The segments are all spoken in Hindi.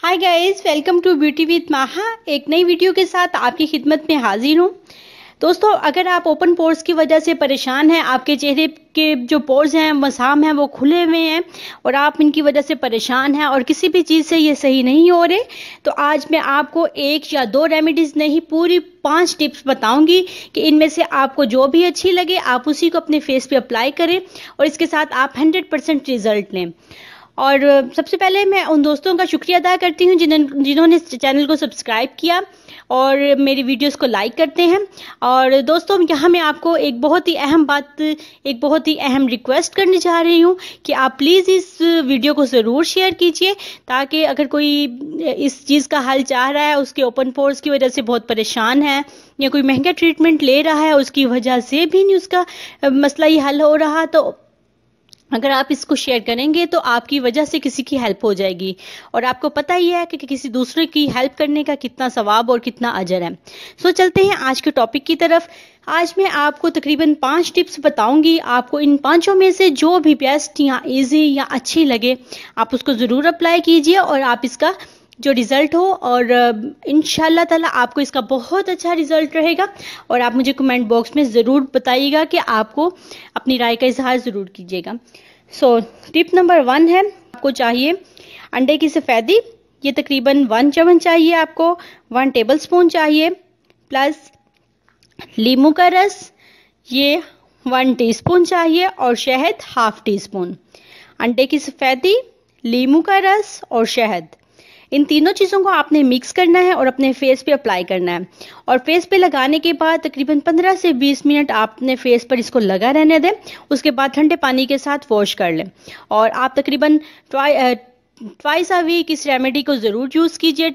Hi guys, welcome to beauty with Maha. एक नई वीडियो के साथ आपकी खिदमत में हाजिर हूँ। दोस्तों, अगर आप ओपन पोर्स की वजह से परेशान हैं, आपके चेहरे के जो पोर्स हैं, मसाम हैं, वो खुले हुए हैं और आप इनकी वजह से परेशान हैं और किसी भी चीज़ से ये सही नहीं हो रहे, तो आज मैं आपको एक या दो रेमेडीज़ नहीं, पूरी 5 टिप्स बताऊंगी कि इनमें से आपको जो भी अच्छी लगे आप उसी को अपने फेस पे अप्लाई करें और इसके साथ आप 100% रिजल्ट लें। और सबसे पहले मैं उन दोस्तों का शुक्रिया अदा करती हूँ जिन्होंने चैनल को सब्सक्राइब किया और मेरी वीडियोस को लाइक करते हैं। और दोस्तों, यहाँ मैं आपको एक बहुत ही अहम रिक्वेस्ट करने जा रही हूँ कि आप प्लीज़ इस वीडियो को ज़रूर शेयर कीजिए, ताकि अगर कोई इस चीज़ का हल चाह रहा है, उसके ओपन पोर्स की वजह से बहुत परेशान है या कोई महंगा ट्रीटमेंट ले रहा है, उसकी वजह से भी नहीं उसका मसला ही हल हो रहा, तो अगर आप इसको शेयर करेंगे तो आपकी वजह से किसी की हेल्प हो जाएगी। और आपको पता ही है कि किसी दूसरे की हेल्प करने का कितना सवाब और कितना अजर है। सो चलते हैं आज के टॉपिक की तरफ। आज मैं आपको तकरीबन 5 टिप्स बताऊंगी। आपको इन 5 में से जो भी बेस्ट या इजी या अच्छी लगे आप उसको ज़रूर अप्लाई कीजिए और आप इसका जो रिज़ल्ट हो, और इंशाल्लाह ताला आपको इसका बहुत अच्छा रिज़ल्ट रहेगा। और आप मुझे कमेंट बॉक्स में ज़रूर बताइएगा कि आपको अपनी राय का इजहार ज़रूर कीजिएगा। सो टिप नंबर 1 है, आपको चाहिए अंडे की सफ़ेदी। ये तकरीबन 1 चम्मच चाहिए आपको, 1 टेबल स्पून चाहिए, प्लस लीमू का रस ये 1 टीस्पून चाहिए और शहद 1/2 टीस्पून। अंडे की सफ़ेदी, लीमू का रस और शहद, इन तीनों चीज़ों को आपने मिक्स करना है और अपने फेस पे अप्लाई करना है। और फेस पे लगाने के बाद तकरीबन 15 से 20 मिनट आप अपने फेस पर इसको लगा रहने दें। उसके बाद ठंडे पानी के साथ वॉश कर लें। और आप तकरीबन ट्वाइस अ वीक इस रेमेडी को ज़रूर यूज़ कीजिए,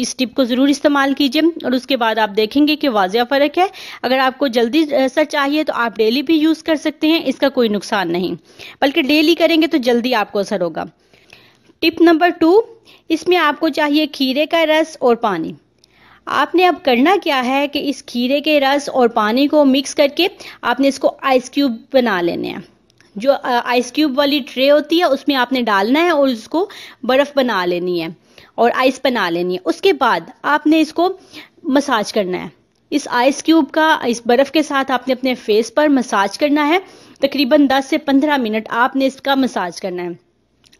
इस टिप को ज़रूर इस्तेमाल कीजिए और उसके बाद आप देखेंगे कि वाज़िया फ़र्क है। अगर आपको जल्दी असर चाहिए तो आप डेली भी यूज़ कर सकते हैं, इसका कोई नुकसान नहीं, बल्कि डेली करेंगे तो जल्दी आपको असर होगा। टिप नंबर 2, इसमें आपको चाहिए खीरे का रस और पानी। आपने अब करना क्या है कि इस खीरे के रस और पानी को मिक्स करके आपने इसको आइस क्यूब बना लेने हैं। जो आइस क्यूब वाली ट्रे होती है उसमें आपने डालना है और उसको बर्फ़ बना लेनी है और आइस बना लेनी है। उसके बाद आपने इसको मसाज करना है। इस आइस क्यूब का इस बर्फ़ के साथ आपने अपने फेस पर मसाज करना है। तकरीबन 10 से 15 मिनट आपने इसका मसाज करना है।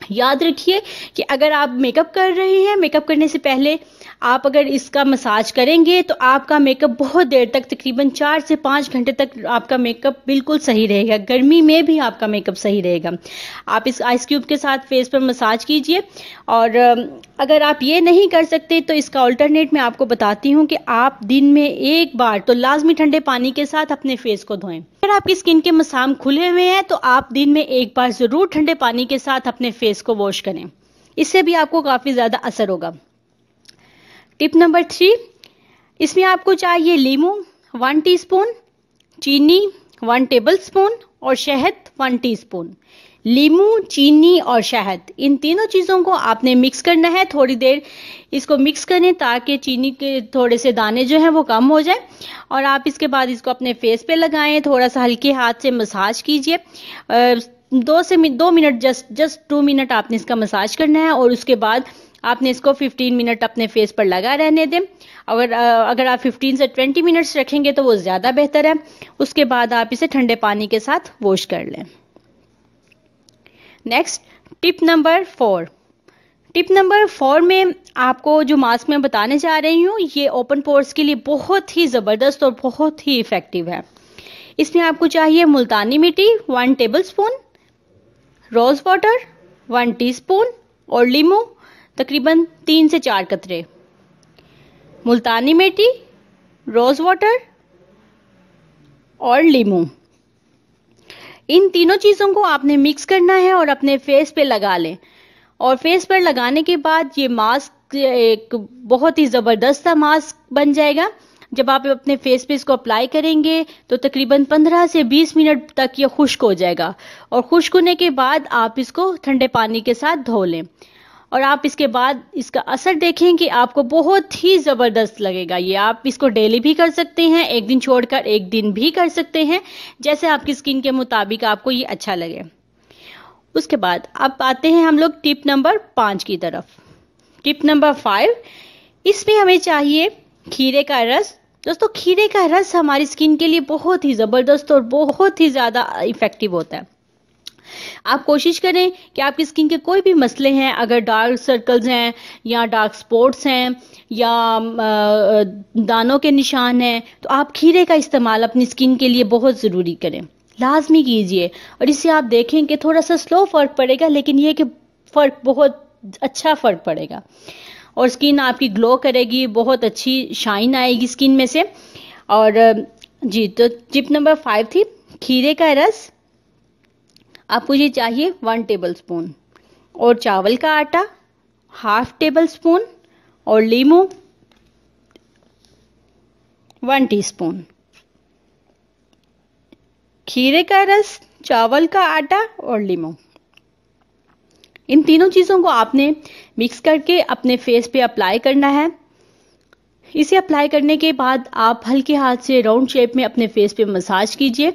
याद रखिए कि अगर आप मेकअप कर रहे हैं, मेकअप करने से पहले आप अगर इसका मसाज करेंगे तो आपका मेकअप बहुत देर तक, तकरीबन 4 से 5 घंटे तक आपका मेकअप बिल्कुल सही रहेगा। गर्मी में भी आपका मेकअप सही रहेगा। आप इस आइस क्यूब के साथ फेस पर मसाज कीजिए। और अगर आप ये नहीं कर सकते तो इसका ऑल्टरनेट मैं आपको बताती हूँ कि आप दिन में एक बार तो लाजमी ठंडे पानी के साथ अपने फेस को धोएं। अगर आपकी स्किन के मसाम खुले हुए हैं तो आप दिन में एक बार ज़रूर ठंडे पानी के साथ अपने फेस को वॉश करें, इससे भी आपको काफ़ी ज़्यादा असर होगा। टिप नंबर 3, इसमें आपको चाहिए लीमू 1 टीस्पून, चीनी 1 टेबल स्पून और शहद 1 टीस्पून। लीमू, चीनी और शहद, इन तीनों चीज़ों को आपने मिक्स करना है। थोड़ी देर इसको मिक्स करें ताकि चीनी के थोड़े से दाने जो हैं वो कम हो जाए। और आप इसके बाद इसको अपने फेस पे लगाएं, थोड़ा सा हल्के हाथ से मसाज कीजिए। 2 मिनट, जस्ट 2 मिनट आपने इसका मसाज करना है और उसके बाद आपने इसको 15 मिनट अपने फेस पर लगा रहने दें। अगर आप 15 से 20 मिनट्स रखेंगे तो वो ज़्यादा बेहतर है। उसके बाद आप इसे ठंडे पानी के साथ वॉश कर लें। Next, tip number 4। Tip number 4 में आपको जो मास्क मैं बताने जा रही हूँ ये ओपन पोर्स के लिए बहुत ही ज़बरदस्त और बहुत ही इफ़ेक्टिव है। इसमें आपको चाहिए multani mitti 1 tablespoon, rose water 1 teaspoon और लीमू तकरीबन 3 से 4 कतरे। मुल्तानी मिट्टी, रोज़ वाटर और लीमू, इन तीनों चीज़ों को आपने मिक्स करना है और अपने फेस पे लगा लें। और फेस पर लगाने के बाद ये मास्क एक बहुत ही ज़बरदस्त सा मास्क बन जाएगा। जब आप अपने फेस पे इसको अप्लाई करेंगे तो तकरीबन 15 से 20 मिनट तक ये खुश्क हो जाएगा। और खुश्क होने के बाद आप इसको ठंडे पानी के साथ धो लें और आप इसके बाद इसका असर देखें कि आपको बहुत ही ज़बरदस्त लगेगा। ये आप इसको डेली भी कर सकते हैं, एक दिन छोड़कर एक दिन भी कर सकते हैं, जैसे आपकी स्किन के मुताबिक आपको ये अच्छा लगे। उसके बाद अब आते हैं हम लोग टिप नंबर 5 की तरफ। टिप नंबर 5, इसमें हमें चाहिए खीरे का रस। दोस्तों, खीरे का रस हमारी स्किन के लिए बहुत ही ज़बरदस्त और बहुत ही ज़्यादा इफ़ेक्टिव होता है। आप कोशिश करें कि आपकी स्किन के कोई भी मसले हैं, अगर डार्क सर्कल्स हैं या डार्क स्पॉट्स हैं या दानों के निशान हैं, तो आप खीरे का इस्तेमाल अपनी स्किन के लिए बहुत ज़रूरी करें, लाजमी कीजिए। और इससे आप देखें कि थोड़ा सा स्लो फ़र्क पड़ेगा, लेकिन ये कि फ़र्क बहुत अच्छा फ़र्क पड़ेगा और स्किन आपकी ग्लो करेगी, बहुत अच्छी शाइन आएगी स्किन में से। और जी, तो टिप नंबर 5 थी खीरे का रस। आपको ये चाहिए 1 टेबल स्पून, और चावल का आटा 1/2 टेबल स्पून, और लीमू 1 टीस्पून। खीरे का रस, चावल का आटा और लीमू, इन तीनों चीज़ों को आपने मिक्स करके अपने फेस पे अप्लाई करना है। इसे अप्लाई करने के बाद आप हल्के हाथ से राउंड शेप में अपने फेस पे मसाज कीजिए।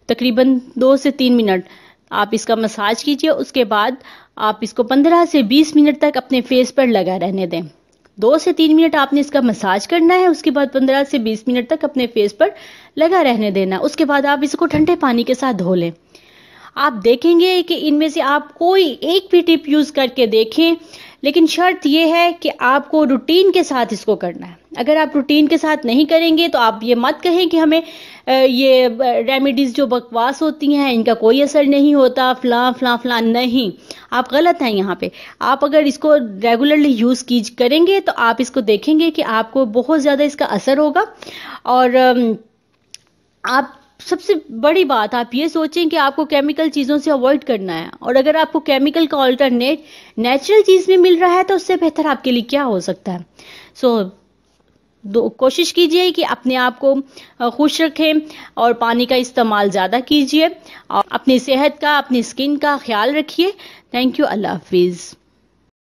तकरीबन 2 से 3 मिनट आप इसका मसाज कीजिए। उसके बाद आप इसको 15 से 20 मिनट तक अपने फेस पर लगा रहने दें। 2 से 3 मिनट आपने इसका मसाज करना है, उसके बाद 15 से 20 मिनट तक अपने फेस पर लगा रहने देना। उसके बाद आप इसको ठंडे पानी के साथ धो लें। आप देखेंगे कि इनमें से आप कोई एक भी टिप यूज़ करके देखें, लेकिन शर्त यह है कि आपको रूटीन के साथ इसको करना है। अगर आप रूटीन के साथ नहीं करेंगे तो आप ये मत कहें कि हमें ये रेमेडीज़ जो बकवास होती हैं इनका कोई असर नहीं होता, फलां नहीं, आप गलत हैं यहाँ पे। आप अगर इसको रेगुलरली यूज़ करेंगे तो आप इसको देखेंगे कि आपको बहुत ज़्यादा इसका असर होगा। और आप सबसे बड़ी बात आप ये सोचें कि आपको केमिकल चीज़ों से अवॉइड करना है, और अगर आपको केमिकल का ऑल्टरनेट नेचुरल चीज़ में मिल रहा है तो उससे बेहतर आपके लिए क्या हो सकता है। कोशिश कीजिए कि अपने आप को खुश रखें और पानी का इस्तेमाल ज़्यादा कीजिए और अपनी सेहत का, अपनी स्किन का ख्याल रखिए। Thank you. अल्लाह हाफिज़।